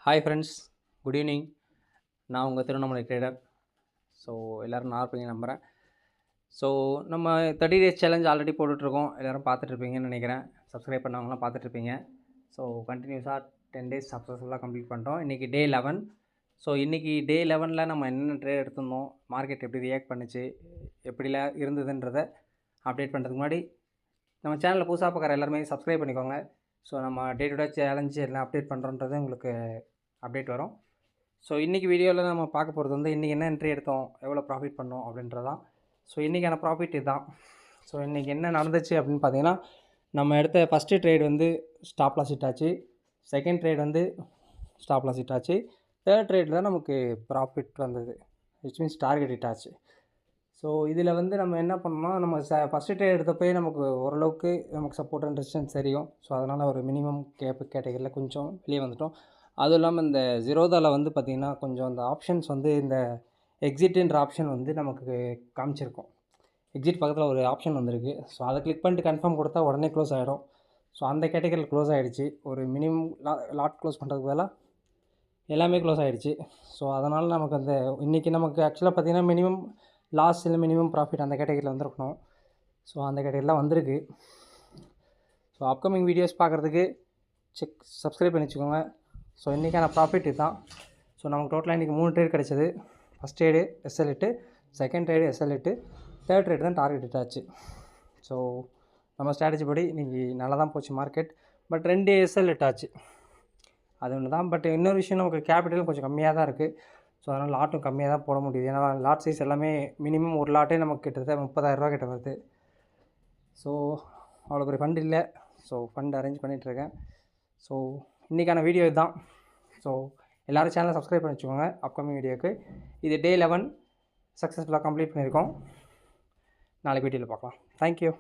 Hi friends, good evening. நான் உங்கள் Tiruvannamalai trader. So எல்லோரும் நல்லா இருப்பீங்க நம்புகிறேன். ஸோ நம்ம 30 டேஸ் சேலஞ்ச் ஆல்ரெடி போட்டுட்ருக்கோம். எல்லோரும் பார்த்துட்ருப்பீங்கன்னு நினைக்கிறேன். சப்ஸ்கிரைப் பண்ணவங்களாம் பார்த்துட்ருப்பீங்க. ஸோ கண்டினியூஸாக 10 டேஸ் சக்ஸஸ்ஃபுல்லாக கம்ப்ளீட் பண்ணிட்டோம். இன்றைக்கி டே 11. ஸோ இன்றைக்கி டே 11ல் நம்ம என்னென்ன ட்ரேட் எடுத்திருந்தோம், மார்க்கெட் எப்படி ரியாக்ட் பண்ணிச்சு, எப்படிலாம் இருந்ததுன்றதை அப்டேட் பண்ணுறதுக்கு முன்னாடி நம்ம சேனலில் புதுசாக பார்க்குற எல்லாருமே சப்ஸ்கிரைப் பண்ணிக்கோங்க. ஸோ நம்ம டே டு டே சேலஞ்சு எல்லாம் அப்டேட் பண்ணுறோன்றது உங்களுக்கு அப்டேட் வரும். ஸோ இன்றைக்கி வீடியோவில் நம்ம பார்க்க போகிறது வந்து இன்றைக்கி என்ன என்ட்ரி எடுத்தோம், எவ்வளோ ப்ராஃபிட் பண்ணோம் அப்படின்றதான். ஸோ இன்றைக்கான ப்ராஃபிட் இதுதான். ஸோ இன்றைக்கி என்ன நடந்துச்சு அப்படின்னு பார்த்தீங்கன்னா, நம்ம எடுத்த ஃபஸ்ட்டு ட்ரேட் வந்து ஸ்டாப் லாஸ் ஹிட் ஆச்சு. செகண்ட் ட்ரேட் வந்து ஸ்டாப் லாஸ் ஹிட் ஆச்சு. தேர்ட் ட்ரேட் தான் நமக்கு ப்ராஃபிட் வந்தது, விச் மீன்ஸ் டார்கெட் ஹிட் ஆச்சு. ஸோ இதில் வந்து நம்ம என்ன பண்ணோம்னா, நம்ம ஃபஸ்ட்டு ட்ரேட் எடுத்தப்போயே நமக்கு ஓரளவுக்கு நமக்கு சப்போர்ட் அண்ட் ரெசிஸ்டன்ஸ் தெரியும். ஸோ அதனால் ஒரு மினிமம் கேட்டகரியில் கொஞ்சம் வெளியே வந்துட்டோம். அதுவும் இல்லாமல் இந்த ஜீரோதாவில் வந்து பார்த்திங்கன்னா கொஞ்சம் அந்த ஆப்ஷன்ஸ் வந்து இந்த எக்ஸிட்டுன்ற ஆப்ஷன் வந்து நமக்கு காமிச்சிருக்கும். எக்ஸிட் பக்கத்தில் ஒரு ஆப்ஷன் வந்திருக்கு. ஸோ அதை கிளிக் பண்ணிட்டு கன்ஃபார்ம் கொடுத்தா உடனே க்ளோஸ் ஆகிடும். ஸோ அந்த கேட்டகரியில் க்ளோஸ் ஆகிடுச்சு. ஒரு மினிமம் லாட் க்ளோஸ் பண்ணுறதுக்கு பதிலாக எல்லாமே க்ளோஸ் ஆகிடுச்சு. ஸோ அதனால் நமக்கு அந்த இன்றைக்கி நமக்கு ஆக்சுவலாக பார்த்திங்கன்னா மினிமம் லாஸ் இல்லை மினிமம் ப்ராஃபிட் அந்த கேட்டகரியில் வந்துருக்கணும். ஸோ அந்த கேட்டகரியில் வந்திருக்கு. ஸோ அப்கமிங் வீடியோஸ் பார்க்குறதுக்கு சப்ஸ்கிரைப் பண்ணி வச்சுக்கோங்க. ஸோ இன்றைக்கான ப்ராஃபிட் இதுதான். ஸோ நமக்கு டோட்டலாக இன்றைக்கி 3 ட்ரேட் கிடச்சிது. First trade SL hit, second trade SL hit, third trade தான் டார்கெட் ஹிட் ஆச்சு. ஸோ நம்ம ஸ்ட்ராட்டஜி படி இன்றைக்கி நல்லா தான் போச்சு மார்க்கெட். பட் 2 எஸ்எல் ஹிட் ஆச்சு, அது ஒன்று தான். பட் இன்னொரு விஷயம், நமக்கு கேபிட்டலும் கொஞ்சம் கம்மியாக தான் இருக்குது. ஸோ அதனால் லாட்டும் கம்மியாக தான் போட முடியுது. ஏன்னா லாட் சைஸ் எல்லாமே மினிமம் ஒரு லாட்டே நமக்கு கிட்டத்தட்ட 30,000 கிட்ட வருது. ஸோ அவ்வளோ பெரிய ஃபண்ட் இல்லை. ஸோ ஃபண்ட் அரேஞ்ச் பண்ணிகிட்ருக்கேன். ஸோ இன்றைக்கான வீடியோ இதுதான். ஸோ எல்லோரும் சேனலை சப்ஸ்கிரைப் பண்ணி வச்சுக்கோங்க அப்கமிங் வீடியோக்கு. இது டே 11 சக்ஸஸ்ஃபுல்லாக கம்ப்ளீட் பண்ணியிருக்கோம். நாளைக்கு வீடியோவில் பார்க்கலாம். தேங்க்யூ.